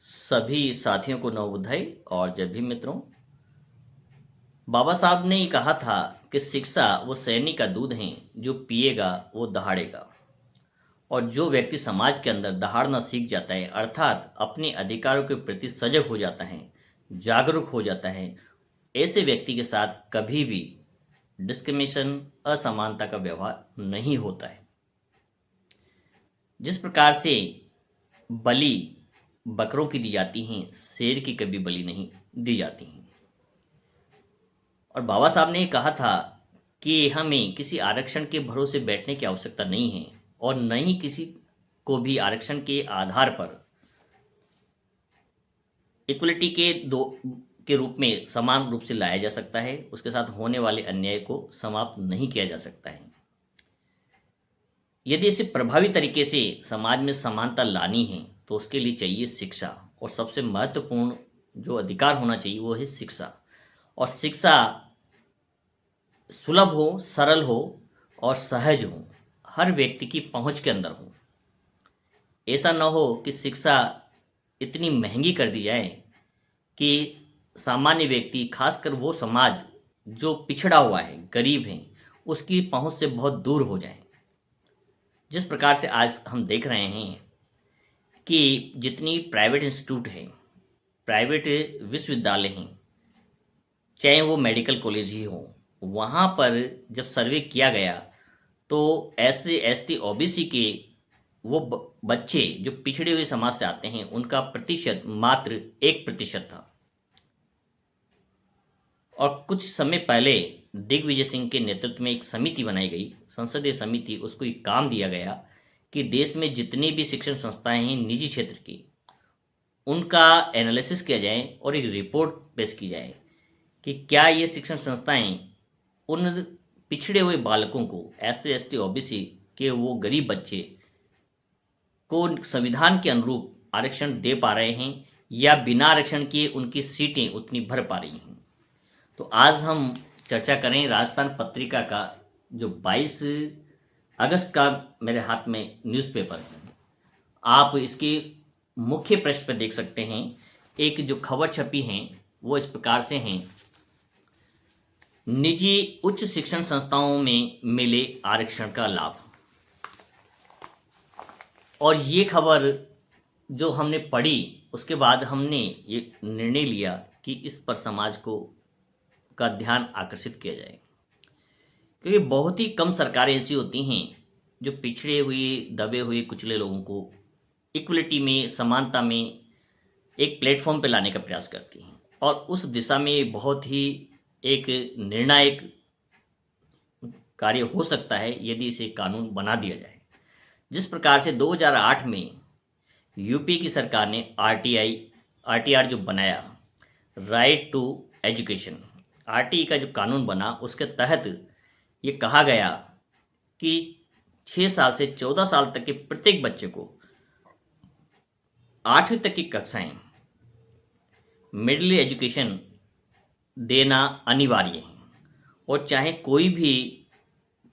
सभी साथियों को नवोदय और जय भीम मित्रों। बाबा साहब ने ये कहा था कि शिक्षा वो सैनिक का दूध है, जो पिएगा वो दहाड़ेगा। और जो व्यक्ति समाज के अंदर दहाड़ना सीख जाता है, अर्थात अपने अधिकारों के प्रति सजग हो जाता है, जागरूक हो जाता है, ऐसे व्यक्ति के साथ कभी भी डिस्क्रिमिनेशन, असमानता का व्यवहार नहीं होता है। जिस प्रकार से बलि बकरों की दी जाती हैं, शेर की कभी बलि नहीं दी जाती हैं। और बाबा साहब ने कहा था कि हमें किसी आरक्षण के भरोसे बैठने की आवश्यकता नहीं है, और न ही किसी को भी आरक्षण के आधार पर इक्वलिटी के रूप में समान रूप से लाया जा सकता है। उसके साथ होने वाले अन्याय को समाप्त नहीं किया जा सकता है। यदि इसे प्रभावी तरीके से समाज में समानता लानी है तो उसके लिए चाहिए शिक्षा, और सबसे महत्वपूर्ण जो अधिकार होना चाहिए वो है शिक्षा। और शिक्षा सुलभ हो, सरल हो और सहज हो, हर व्यक्ति की पहुंच के अंदर हो। ऐसा न हो कि शिक्षा इतनी महंगी कर दी जाए कि सामान्य व्यक्ति, खासकर वो समाज जो पिछड़ा हुआ है, गरीब है, उसकी पहुंच से बहुत दूर हो जाए। जिस प्रकार से आज हम देख रहे हैं कि जितनी प्राइवेट इंस्टीट्यूट है, प्राइवेट विश्वविद्यालय हैं, चाहे वो मेडिकल कॉलेज ही हो, वहाँ पर जब सर्वे किया गया तो SC ST OBC के वो बच्चे जो पिछड़े हुए समाज से आते हैं, उनका प्रतिशत मात्र 1% था। और कुछ समय पहले दिग्विजय सिंह के नेतृत्व में एक समिति बनाई गई, संसदीय समिति, उसको एक काम दिया गया कि देश में जितनी भी शिक्षण संस्थाएं हैं निजी क्षेत्र की, उनका एनालिसिस किया जाए और एक रिपोर्ट पेश की जाए कि क्या ये शिक्षण संस्थाएं उन पिछड़े हुए बालकों को, SC ST OBC के वो गरीब बच्चे को संविधान के अनुरूप आरक्षण दे पा रहे हैं, या बिना आरक्षण किए उनकी सीटें उतनी भर पा रही हैं। तो आज हम चर्चा करें राजस्थान पत्रिका का जो 22 अगस्त का मेरे हाथ में न्यूज़पेपर है। आप इसके मुख्य पृष्ठ पर देख सकते हैं, एक जो खबर छपी है वो इस प्रकार से हैं: निजी उच्च शिक्षण संस्थाओं में मिले आरक्षण का लाभ। और ये खबर जो हमने पढ़ी, उसके बाद हमने ये निर्णय लिया कि इस पर समाज को का ध्यान आकर्षित किया जाए, क्योंकि बहुत ही कम सरकारें ऐसी होती हैं जो पिछड़े हुए, दबे हुए, कुचले लोगों को इक्वलिटी में, समानता में एक प्लेटफॉर्म पर लाने का प्रयास करती हैं। और उस दिशा में बहुत ही एक निर्णायक कार्य हो सकता है यदि इसे कानून बना दिया जाए। जिस प्रकार से 2008 में यूपी की सरकार ने RTR जो बनाया, राइट टू एजुकेशन, RTE का जो कानून बना, उसके तहत ये कहा गया कि 6 साल से 14 साल तक के प्रत्येक बच्चे को 8वीं तक की कक्षाएं मिडिल एजुकेशन देना अनिवार्य है। और चाहे कोई भी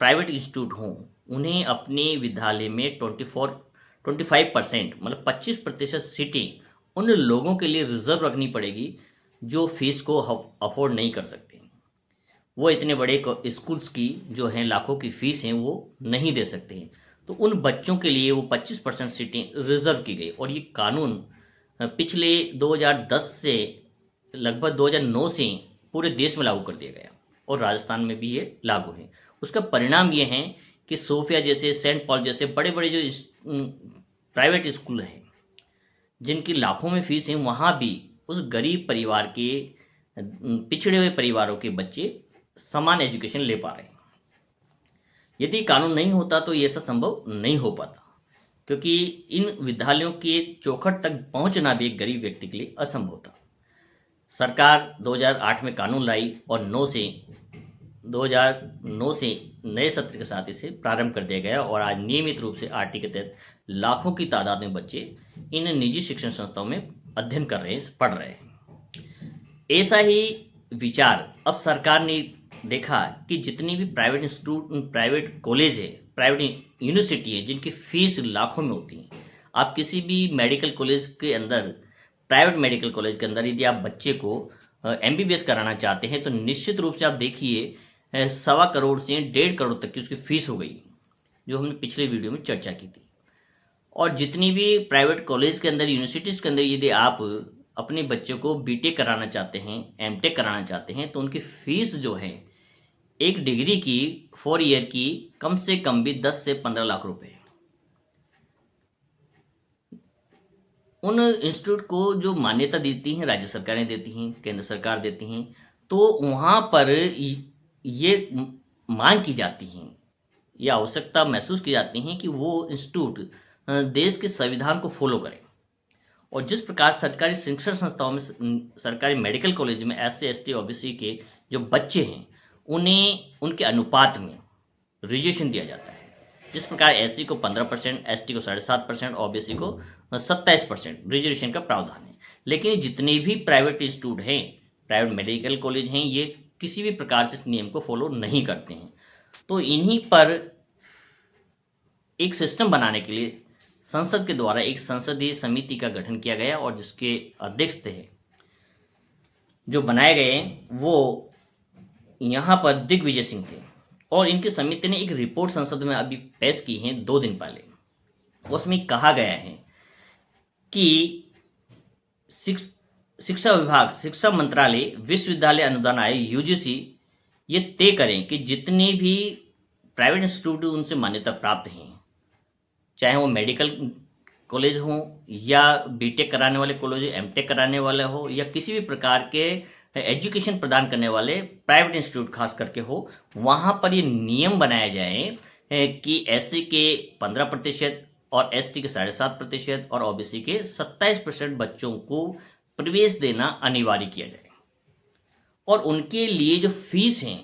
प्राइवेट इंस्टीट्यूट हो, उन्हें अपने विद्यालय में 25% मतलब 25% सीटें उन लोगों के लिए रिजर्व रखनी पड़ेगी जो फीस को अफोर्ड नहीं कर सकते। वो इतने बड़े स्कूल्स की जो हैं लाखों की फीस हैं वो नहीं दे सकते हैं। तो उन बच्चों के लिए वो 25% सीटें रिजर्व की गई। और ये कानून पिछले 2010 से लगभग 2009 से पूरे देश में लागू कर दिया गया, और राजस्थान में भी ये लागू है। उसका परिणाम ये है कि सोफिया जैसे, सेंट पॉल जैसे बड़े बड़े जो प्राइवेट स्कूल हैं जिनकी लाखों में फीस है, वहाँ भी उस गरीब परिवार के, पिछड़े हुए परिवारों के बच्चे समान एजुकेशन ले पा रहे हैं। यदि कानून नहीं होता तो ये सब संभव नहीं हो पाता, क्योंकि इन विद्यालयों के चौखट तक पहुंचना भी एक गरीब व्यक्ति के लिए असंभव था। सरकार 2008 में कानून लाई और 2009 से नए सत्र के साथ इसे प्रारंभ कर दिया गया, और आज नियमित रूप से RT के तहत लाखों की तादाद में बच्चे इन निजी शिक्षण संस्थाओं में अध्ययन कर रहे हैं, पढ़ रहे हैं। ऐसा ही विचार अब सरकार ने देखा कि जितनी भी प्राइवेट इंस्टीट्यूट, प्राइवेट कॉलेज है, प्राइवेट यूनिवर्सिटी है, जिनकी फीस लाखों में होती है। आप किसी भी मेडिकल कॉलेज के अंदर प्राइवेट मेडिकल कॉलेज के अंदर यदि आप बच्चे को एमबीबीएस कराना चाहते हैं तो निश्चित रूप से आप देखिए 1.25 से 1.5 करोड़ तक की उसकी फीस हो गई, जो हमने पिछले वीडियो में चर्चा की थी। और जितनी भी प्राइवेट कॉलेज के अंदर, यूनिवर्सिटीज़ के अंदर यदि आप अपने बच्चे को बीटेक कराना चाहते हैं, एमटेक कराना चाहते हैं, तो उनकी फ़ीस जो है एक डिग्री की 4 ईयर की कम से कम भी 10 से 15 लाख रुपए। उन इंस्टीट्यूट को जो मान्यता देती हैं, राज्य सरकारें देती हैं, केंद्र सरकार देती हैं, तो वहाँ पर ये मांग की जाती है या आवश्यकता महसूस की जाती है कि वो इंस्टीट्यूट देश के संविधान को फॉलो करें। और जिस प्रकार सरकारी शिक्षण संस्थाओं में, सरकारी मेडिकल कॉलेज में SC ST OBC के जो बच्चे हैं उन्हें उनके अनुपात में रिजर्वेशन दिया जाता है। जिस प्रकार SC को 15%, ST को 7.5%, OBC को 27% रिजर्वेशन का प्रावधान है। लेकिन जितने भी प्राइवेट इंस्टीट्यूट हैं, प्राइवेट मेडिकल कॉलेज हैं, ये किसी भी प्रकार से इस नियम को फॉलो नहीं करते हैं। तो इन्हीं पर एक सिस्टम बनाने के लिए संसद के द्वारा एक संसदीय समिति का गठन किया गया और जिसके अध्यक्ष थे जो बनाए गए वो यहाँ पर दिग्विजय सिंह थे। और इनकी समिति ने एक रिपोर्ट संसद में अभी पेश की है 2 दिन पहले। उसमें कहा गया है कि शिक्षा विभाग, शिक्षा मंत्रालय, विश्वविद्यालय अनुदान आयोग UGC ये तय करें कि जितने भी प्राइवेट इंस्टीट्यूट उनसे मान्यता प्राप्त हैं, चाहे वो मेडिकल कॉलेज हो या बीटेक कराने वाले कॉलेज, एमटेक कराने वाले हो या किसी भी प्रकार के एजुकेशन प्रदान करने वाले प्राइवेट इंस्टीट्यूट खास करके हो, वहाँ पर ये नियम बनाया जाए कि SC के 15% और ST के 7.5% और OBC के 27% बच्चों को प्रवेश देना अनिवार्य किया जाए। और उनके लिए जो फीस हैं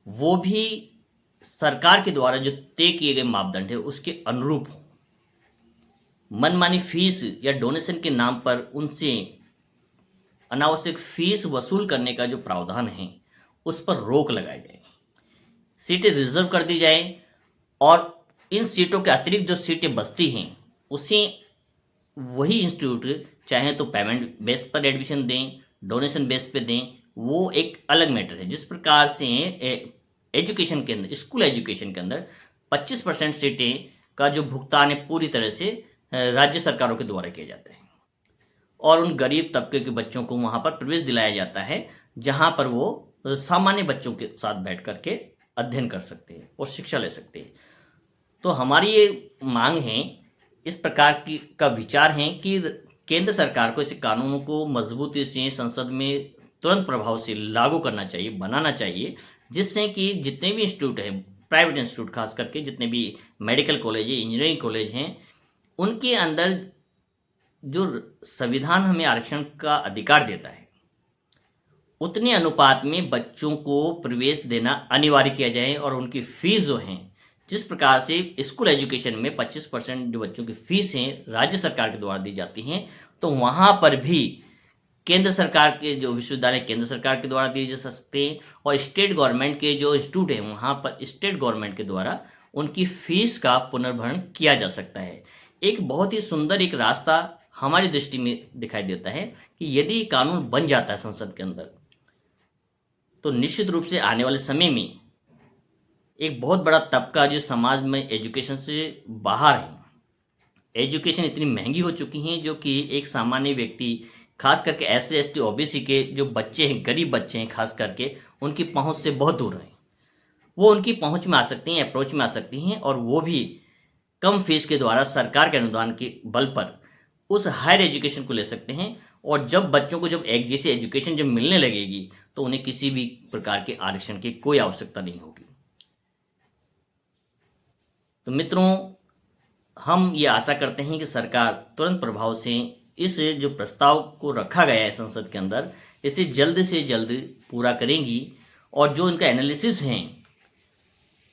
वो भी सरकार के द्वारा जो तय किए गए मापदंड है उसके अनुरूप हो। मनमानी फीस या डोनेशन के नाम पर उनसे अनावश्यक फीस वसूल करने का जो प्रावधान है उस पर रोक लगाई जाए, सीटें रिजर्व कर दी जाए और इन सीटों के अतिरिक्त जो सीटें बचती हैं उसे वही इंस्टीट्यूट चाहे तो पेमेंट बेस पर एडमिशन दें, डोनेशन बेस पे दें, वो एक अलग मैटर है। जिस प्रकार से एजुकेशन के अंदर, स्कूल एजुकेशन के अंदर 25% सीटें का जो भुगतान है पूरी तरह से राज्य सरकारों के द्वारा किया जाता है और उन गरीब तबके के बच्चों को वहाँ पर प्रवेश दिलाया जाता है जहाँ पर वो सामान्य बच्चों के साथ बैठ करके अध्ययन कर सकते हैं और शिक्षा ले सकते हैं। तो हमारी ये मांग है, इस प्रकार की का विचार है कि केंद्र सरकार को इस कानूनों को मजबूती से संसद में तुरंत प्रभाव से लागू करना चाहिए, बनाना चाहिए, जिससे कि जितने भी इंस्टीट्यूट हैं, प्राइवेट इंस्टीट्यूट खास करके जितने भी मेडिकल कॉलेज है, इंजीनियरिंग कॉलेज हैं, उनके अंदर जो संविधान हमें आरक्षण का अधिकार देता है उतने अनुपात में बच्चों को प्रवेश देना अनिवार्य किया जाए और उनकी फीस जो हैं, जिस प्रकार से स्कूल एजुकेशन में 25% जो बच्चों की फीस हैं राज्य सरकार के द्वारा दी जाती हैं, तो वहाँ पर भी केंद्र सरकार के जो विश्वविद्यालय केंद्र सरकार के द्वारा दिए जा सकते हैं और स्टेट गवर्नमेंट के जो इंस्टीट्यूट हैं वहाँ पर स्टेट गवर्नमेंट के द्वारा उनकी फीस का पुनर्भरण किया जा सकता है। एक बहुत ही सुंदर एक रास्ता हमारी दृष्टि में दिखाई देता है कि यदि कानून बन जाता है संसद के अंदर तो निश्चित रूप से आने वाले समय में एक बहुत बड़ा तबका जो समाज में एजुकेशन से बाहर है, एजुकेशन इतनी महंगी हो चुकी हैं जो कि एक सामान्य व्यक्ति खास करके SC ST OBC के जो बच्चे हैं, गरीब बच्चे हैं खास करके, उनकी पहुंच से बहुत दूर हैं। वो उनकी पहुंच में आ सकती हैं, अप्रोच में आ सकती हैं और वो भी कम फीस के द्वारा सरकार के अनुदान के बल पर उस हायर एजुकेशन को ले सकते हैं। और जब बच्चों को जब एक जैसी एजुकेशन जब मिलने लगेगी तो उन्हें किसी भी प्रकार के आरक्षण की कोई आवश्यकता नहीं होगी। तो मित्रों, हम ये आशा करते हैं कि सरकार तुरंत प्रभाव से इस जो प्रस्ताव को रखा गया है संसद के अंदर, इसे जल्द से जल्द पूरा करेंगी। और जो इनका एनालिसिस है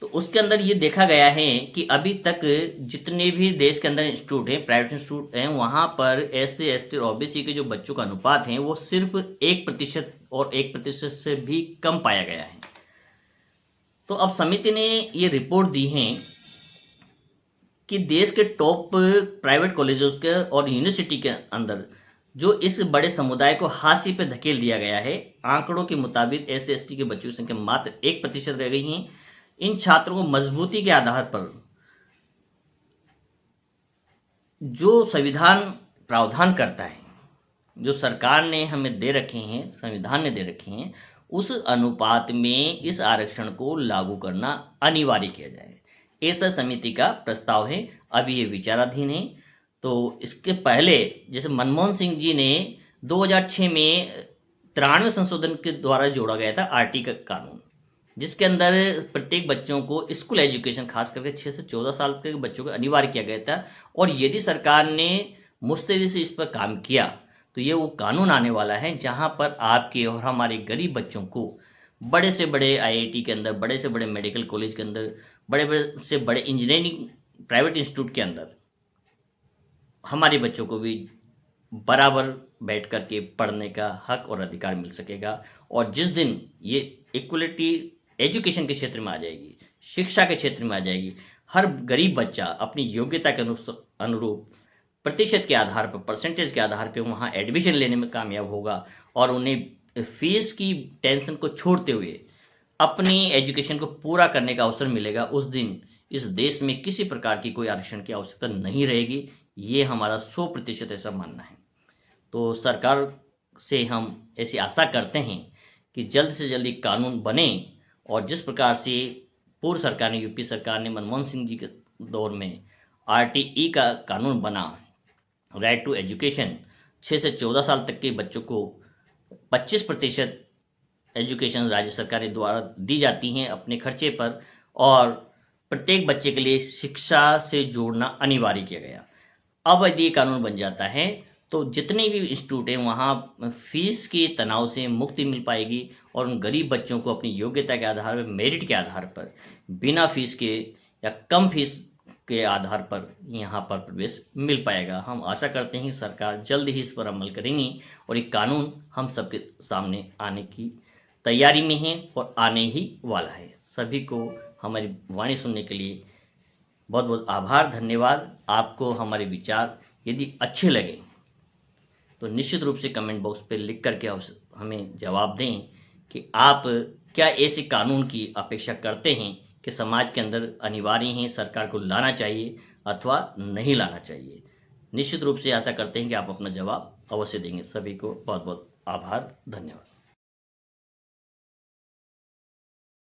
तो उसके अंदर ये देखा गया है कि अभी तक जितने भी देश के अंदर इंस्टीट्यूट हैं, प्राइवेट इंस्टीट्यूट हैं, वहाँ पर SC ST और OBC के जो बच्चों का अनुपात है वो सिर्फ 1% और 1% से भी कम पाया गया है। तो अब समिति ने ये रिपोर्ट दी है कि देश के टॉप प्राइवेट कॉलेजों के और यूनिवर्सिटी के अंदर जो इस बड़े समुदाय को हाशिए पे धकेल दिया गया है। आंकड़ों के मुताबिक SC/ST के बच्चों की संख्या मात्र 1% रह गई है। इन छात्रों को मजबूती के आधार पर जो संविधान प्रावधान करता है, जो सरकार ने हमें दे रखे हैं, संविधान ने दे रखे हैं, उस अनुपात में इस आरक्षण को लागू करना अनिवार्य किया जाए, ऐसा समिति का प्रस्ताव है। अभी ये विचाराधीन है। तो इसके पहले जैसे मनमोहन सिंह जी ने 2006 में 93 संशोधन के द्वारा जोड़ा गया था आरटी का कानून, जिसके अंदर प्रत्येक बच्चों को स्कूल एजुकेशन खास करके 6 से 14 साल के बच्चों को अनिवार्य किया गया था। और यदि सरकार ने मुस्तैदी से इस पर काम किया तो ये वो कानून आने वाला है जहां पर आपके और हमारे गरीब बच्चों को बड़े से बड़े IIT के अंदर, बड़े से बड़े मेडिकल कॉलेज के अंदर, बड़े बड़े से बड़े इंजीनियरिंग प्राइवेट इंस्टीट्यूट के अंदर हमारे बच्चों को भी बराबर बैठ कर के पढ़ने का हक और अधिकार मिल सकेगा। और जिस दिन ये इक्वलिटी एजुकेशन के क्षेत्र में आ जाएगी, शिक्षा के क्षेत्र में आ जाएगी, हर गरीब बच्चा अपनी योग्यता के अनुरूप प्रतिशत के आधार पर, परसेंटेज के आधार पर वहाँ एडमिशन लेने में कामयाब होगा और उन्हें फीस की टेंशन को छोड़ते हुए अपनी एजुकेशन को पूरा करने का अवसर मिलेगा। उस दिन इस देश में किसी प्रकार की कोई आरक्षण की आवश्यकता नहीं रहेगी। ये हमारा 100% ऐसा मानना है। तो सरकार से हम ऐसी आशा करते हैं कि जल्द से जल्दी कानून बने और जिस प्रकार से पूर्व सरकार ने, यूपी सरकार ने मनमोहन सिंह जी के दौर में RTE का कानून बना, राइट टू एजुकेशन, 6 से 14 साल तक के बच्चों को 25% एजुकेशन राज्य सरकार के द्वारा दी जाती हैं अपने खर्चे पर, और प्रत्येक बच्चे के लिए शिक्षा से जोड़ना अनिवार्य किया गया। अब यदि ये कानून बन जाता है तो जितने भी इंस्टीट्यूट हैं वहाँ फीस के तनाव से मुक्ति मिल पाएगी और उन गरीब बच्चों को अपनी योग्यता के आधार पर, मेरिट के आधार पर, बिना फीस के या कम फीस के आधार पर यहाँ पर प्रवेश मिल पाएगा। हम आशा करते हैं कि सरकार जल्द ही इस पर अमल करेंगी और ये कानून हम सबके सामने आने की तैयारी में है और आने ही वाला है। सभी को हमारी वाणी सुनने के लिए बहुत बहुत आभार, धन्यवाद। आपको हमारे विचार यदि अच्छे लगे तो निश्चित रूप से कमेंट बॉक्स पे लिख करके हमें जवाब दें कि आप क्या ऐसे कानून की अपेक्षा करते हैं कि समाज के अंदर अनिवार्य हैं, सरकार को लाना चाहिए अथवा नहीं लाना चाहिए। निश्चित रूप से आशा करते हैं कि आप अपना जवाब अवश्य देंगे। सभी को बहुत बहुत आभार, धन्यवाद।